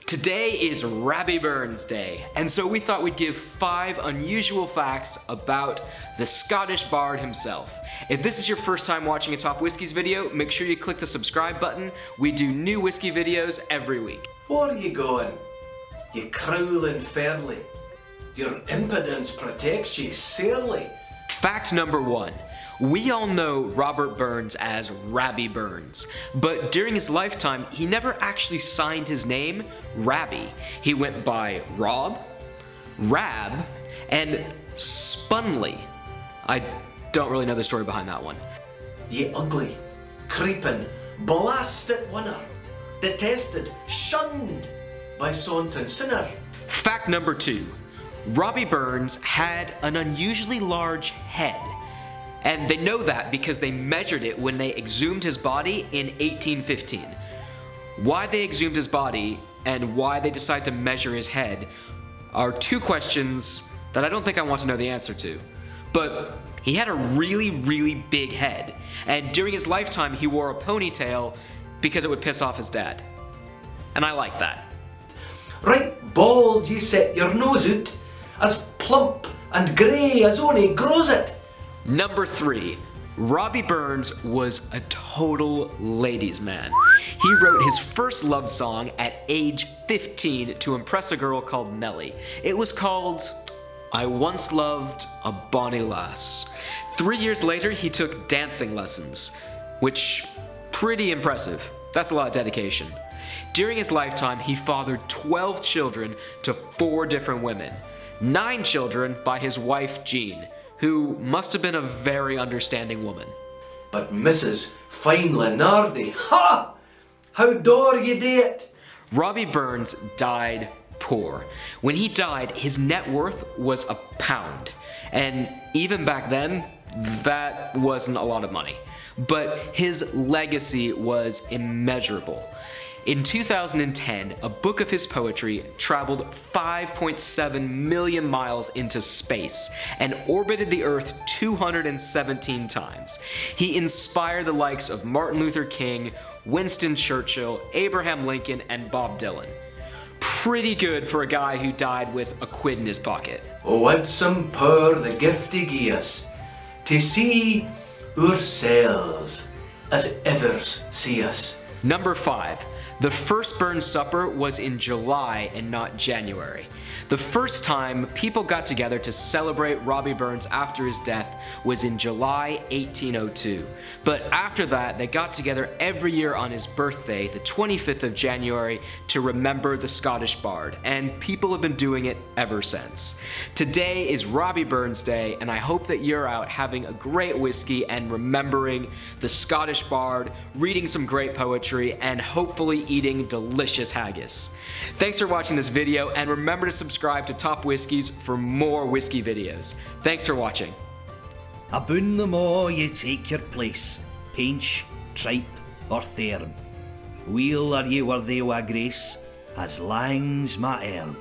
Today is Rabbie Burns Day, and so we thought we'd give 5 unusual facts about the Scottish bard himself. If this is your first time watching a Top Whiskies video, make sure you click the subscribe button. We do new whiskey videos every week. Where are you going, you crowling fairly? Your impudence protects you sorely. Fact number 1. We all know Robert Burns as Rabbie Burns, but during his lifetime, he never actually signed his name Rabbie. He went by Rob, Rab, and Spunley. I don't really know the story behind that one. Ye ugly, creeping, blasted winner, detested, shunned by Saunton sinner. Fact number 2. Robbie Burns had an unusually large head. And they know that because they measured it when they exhumed his body in 1815. Why they exhumed his body and why they decided to measure his head are 2 questions that I don't think I want to know the answer to. But he had a really big head, and during his lifetime he wore a ponytail because it would piss off his dad. And I like that. Right bald ye set your nose out, as plump and grey as ony grows it. Number 3. Robbie Burns was a total ladies' man. He wrote his first love song at age 15 to impress a girl called Nellie. It was called I Once Loved a Bonny Lass. 3 years later, he took dancing lessons, which pretty impressive. That's a lot of dedication. During his lifetime, he fathered 12 children to 4 different women, 9 children by his wife Jean, who must have been a very understanding woman. But Mrs. Fine Lenardi, ha! How dare ye do it? Robbie Burns died poor. When he died, his net worth was £1. And even back then, that wasn't a lot of money. But his legacy was immeasurable. In 2010, a book of his poetry traveled 5.7 million miles into space and orbited the Earth 217 times. He inspired the likes of Martin Luther King, Winston Churchill, Abraham Lincoln, and Bob Dylan. Pretty good for a guy who died with a quid in his pocket. Oh, it's some poor the gift he gies us, to see ourselves as others see us. Number 5. The first Burns Supper was in July and not January. The first time people got together to celebrate Robbie Burns after his death was in July 1802. But after that, they got together every year on his birthday, the 25th of January, to remember the Scottish bard, and people have been doing it ever since. Today is Robbie Burns Day, and I hope that you're out having a great whiskey and remembering the Scottish bard, reading some great poetry, and hopefully eating delicious haggis. Thanks for watching this video, and remember to subscribe to Top Whiskies for more whiskey videos. Thanks for watching. Aboon them all ye take your place, painch, tripe, or thairm. Weel are ye worthy o' a grace, as lang's my arm.